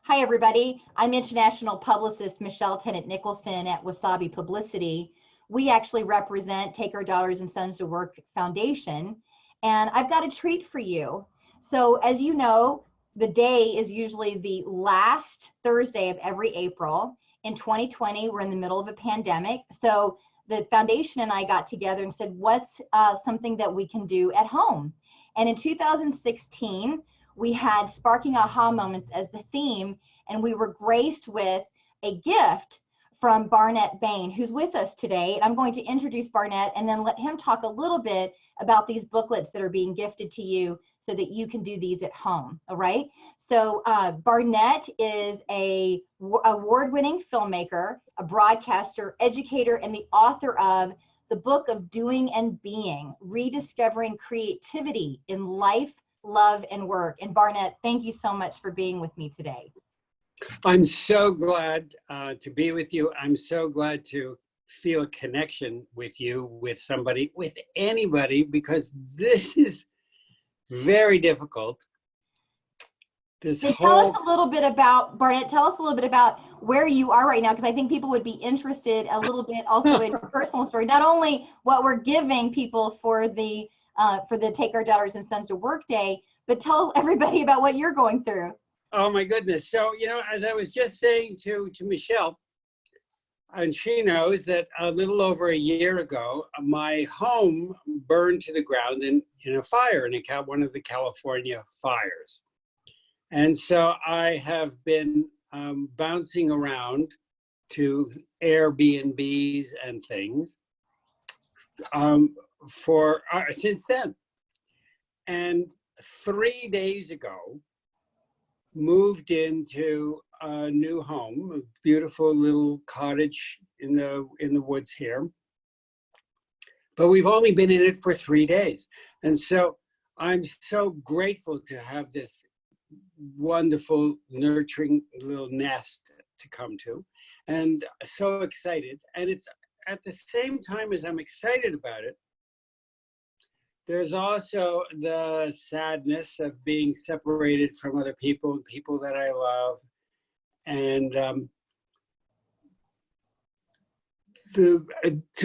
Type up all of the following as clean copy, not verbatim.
Hi, everybody. I'm international publicist Michelle Tennant Nicholson at Wasabi Publicity. We actually represent Take Our Daughters and Sons to Work Foundation, and I've got a treat for you. So, as you know, the day is usually the last Thursday of every April. In 2020, we're in the middle of a pandemic. So, the foundation and I got together and said, what's something that we can do at home? And in 2016, we had Sparking Aha Moments as the theme, and we were graced with a gift from Barnet Bain, who's with us today. And I'm going to introduce Barnet and then let him talk a little bit about these booklets that are being gifted to you so that you can do these at home, all right? So Barnet is a award-winning filmmaker, a broadcaster, educator, and the author of the book of Doing and Being, Rediscovering Creativity in Life, Love, and Work. And Barnet, thank you so much for being with me today. I'm so glad to be with you. I'm so glad to feel a connection with you, with somebody, with anybody, because this is very difficult. Tell us a little bit about, Barnet, tell us a little bit about where you are right now, because I think people would be interested a little bit also in your personal story, not only what we're giving people for the Take Our Daughters and Sons to Work Day, but tell everybody about what you're going through. Oh my goodness. So, you know, as I was just saying to Michelle, and she knows that a little over a year ago, my home burned to the ground in a fire, in one of the California fires. And so I have been bouncing around to Airbnbs and things since then. And 3 days ago, moved into a new home, a beautiful little cottage in the woods here. But we've only been in it for 3 days. And so I'm so grateful to have this wonderful, nurturing little nest to come to, and so excited. And it's at the same time as I'm excited about it, there's also the sadness of being separated from other people and people that I love. And to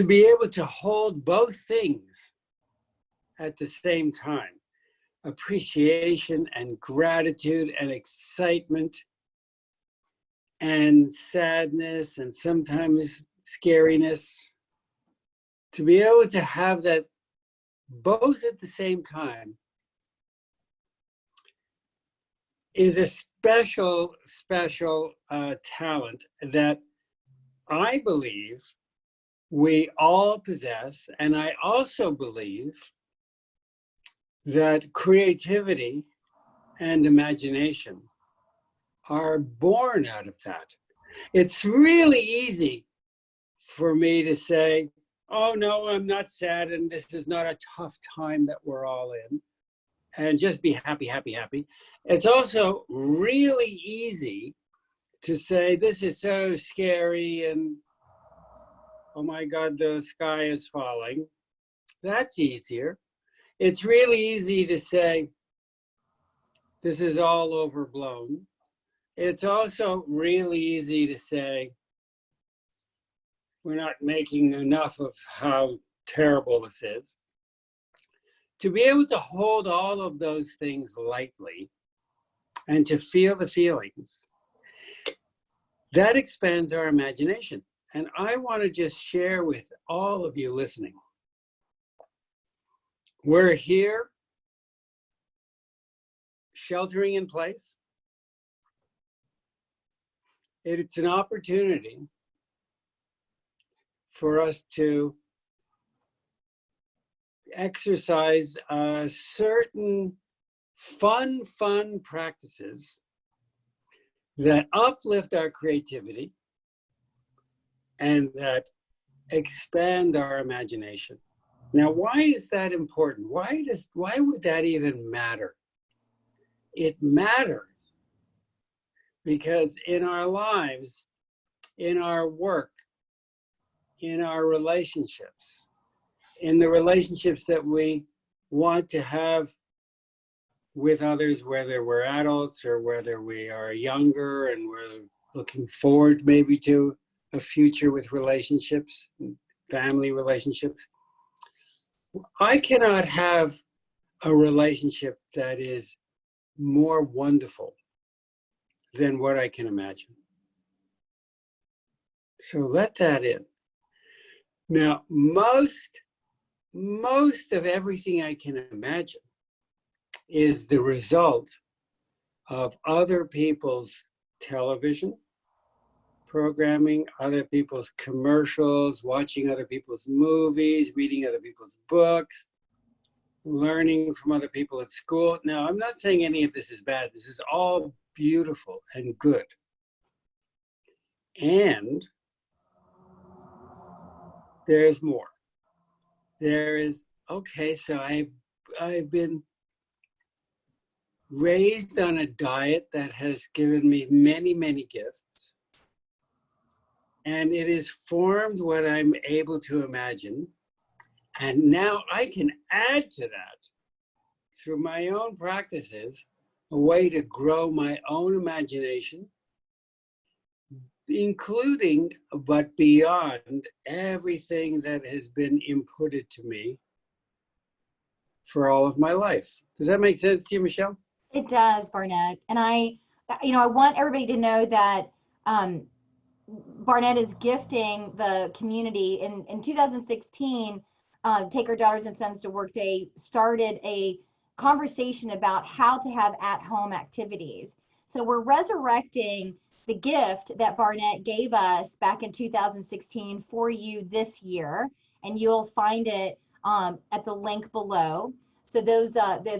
be able to hold both things at the same time, appreciation and gratitude and excitement and sadness and sometimes scariness, to be able to have that both at the same time is a special talent that I believe we all possess. And I also believe that creativity and imagination are born out of that. It's really easy for me to say, oh no, I'm not sad, and this is not a tough time that we're all in, and just be happy, happy, happy. It's also really easy to say, this is so scary, and oh my God, the sky is falling. That's easier. It's really easy to say, this is all overblown. It's also really easy to say, we're not making enough of how terrible this is. To be able to hold all of those things lightly and to feel the feelings, that expands our imagination. And I want to just share with all of you listening. We're here, sheltering in place. It's an opportunity for us to exercise certain fun practices that uplift our creativity and that expand our imagination. Now, why is that important? Why would that even matter? It matters because in our lives, in our work, in our relationships, in the relationships that we want to have with others, whether we're adults or whether we are younger and we're looking forward maybe to a future with relationships, family relationships. I cannot have a relationship that is more wonderful than what I can imagine. So let that in. Now, most of everything I can imagine is the result of other people's television programming, other people's commercials, watching other people's movies, reading other people's books, learning from other people at school. Now, I'm not saying any of this is bad. This is all beautiful and good. And there's more. There is, okay, so I've been raised on a diet that has given me many, many gifts. And it has formed what I'm able to imagine. And now I can add to that, through my own practices, a way to grow my own imagination, including but beyond everything that has been inputted to me for all of my life. Does that make sense to you, Michelle? It does, Barnett. And I want everybody to know that Barnett is gifting the community. In 2016, Take Our Daughters and Sons to Work Day started a conversation about how to have at-home activities. So we're resurrecting the gift that Barnett gave us back in 2016 for you this year, and you'll find it at the link below. So there's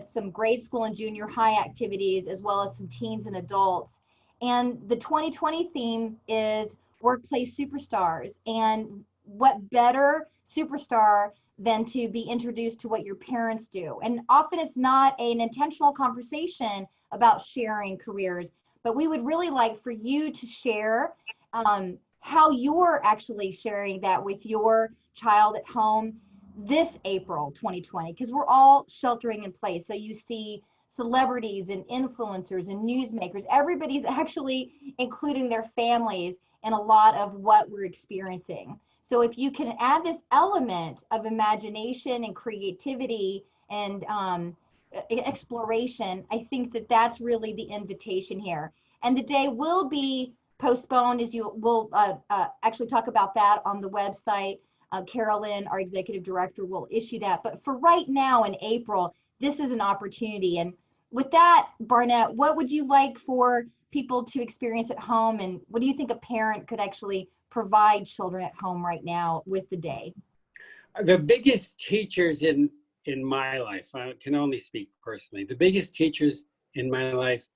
some grade school and junior high activities, as well as some teens and adults. And the 2020 theme is Workplace Superstars. And what better superstar than to be introduced to what your parents do? And often it's not an intentional conversation about sharing careers, but we would really like for you to share how you're actually sharing that with your child at home this April 2020, because we're all sheltering in place. So you see celebrities and influencers and newsmakers, everybody's actually including their families in a lot of what we're experiencing. So if you can add this element of imagination and creativity and exploration, I think that that's really the invitation here. And the day will be postponed, as you will actually talk about that on the website. Carolyn, our executive director, will issue that. But for right now in April, this is an opportunity. And with that, Barnett, what would you like for people to experience at home? And what do you think a parent could actually provide children at home right now with the day? The biggest teachers in my life, I can only speak personally, the biggest teachers in my life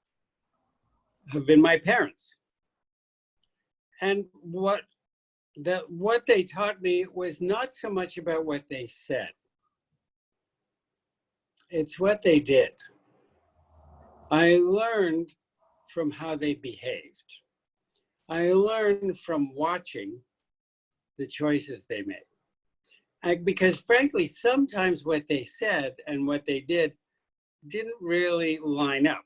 have been my parents. And what they taught me was not so much about what they said. It's what they did. I learned from how they behaved. I learned from watching the choices they made. Because frankly, sometimes what they said and what they did didn't really line up.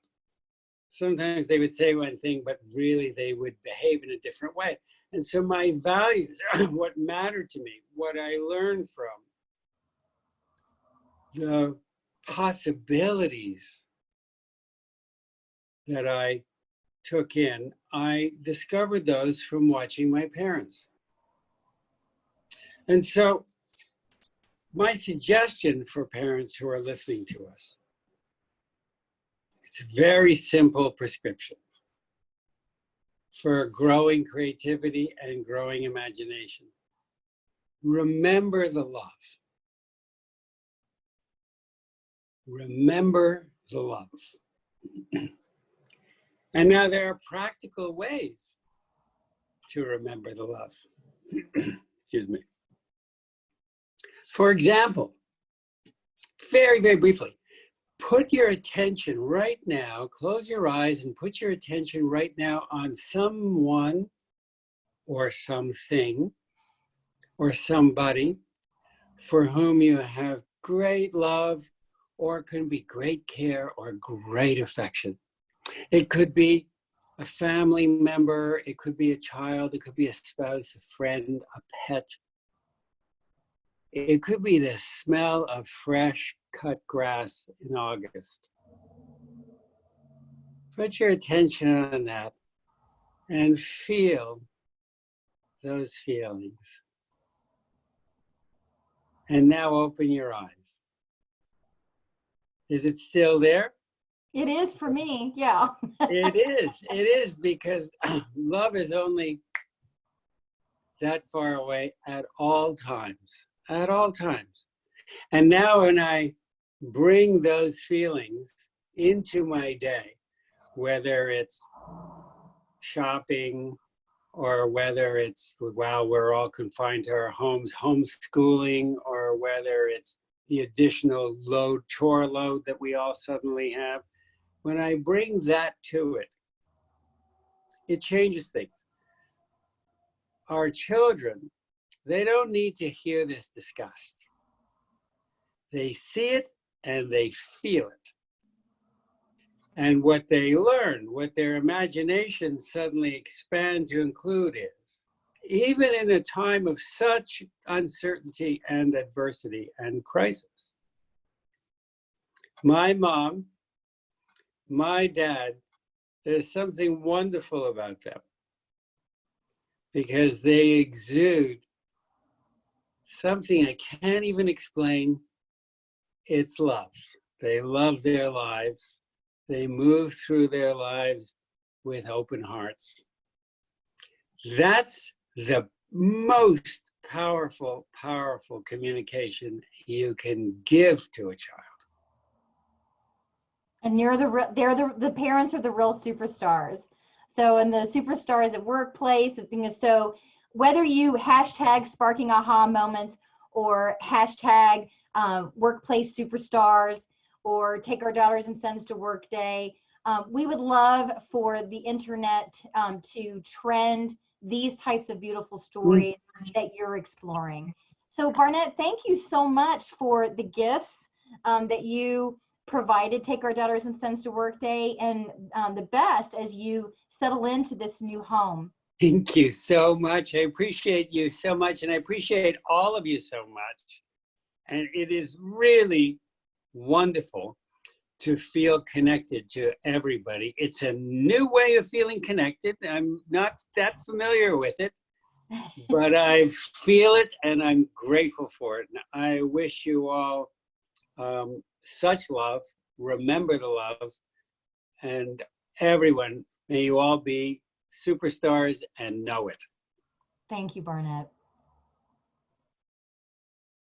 Sometimes they would say one thing, but really they would behave in a different way. And so my values, what mattered to me, what I learned from the possibilities that I took in, I discovered those from watching my parents. And so my suggestion for parents who are listening to us, it's a very simple prescription for growing creativity and growing imagination. Remember the love. Remember the love. And now there are practical ways to remember the love. Excuse me. For example, very, very briefly, put your attention right now, close your eyes and put your attention right now on someone or something or somebody for whom you have great love or it can be great care or great affection. It could be a family member, it could be a child, it could be a spouse, a friend, a pet. It could be the smell of fresh cut grass in August. Put your attention on that and feel those feelings. And now open your eyes. Is it still there? It is for me, yeah. It is because love is only that far away at all times, at all times. And now when I bring those feelings into my day, whether it's shopping or whether it's while we're all confined to our homes, homeschooling, or whether it's the additional chore load that we all suddenly have, when I bring that to it, it changes things. Our children, they don't need to hear this discussed. They see it and they feel it. And what they learn, what their imagination suddenly expand to include is, even in a time of such uncertainty and adversity and crisis, my mom, my dad, there's something wonderful about them because they exude something I can't even explain. It's love. They love their lives. They move through their lives with open hearts. That's the most powerful, powerful communication you can give to a child. And the parents are the real superstars. So, and the superstars at workplace, the thing is, so whether you hashtag sparking aha moments or hashtag workplace superstars or take our daughters and sons to work day, we would love for the internet to trend these types of beautiful stories that you're exploring. So Barnet, thank you so much for the gifts that you provided Take Our Daughters and Sons to Work Day, and the best as you settle into this new home. Thank you so much. I appreciate you so much, and I appreciate all of you so much. And it is really wonderful to feel connected to everybody. It's a new way of feeling connected. I'm not that familiar with it, but I feel it and I'm grateful for it. And I wish you all such love. Remember the love. And everyone, may you all be superstars and know it. Thank you, Barnet.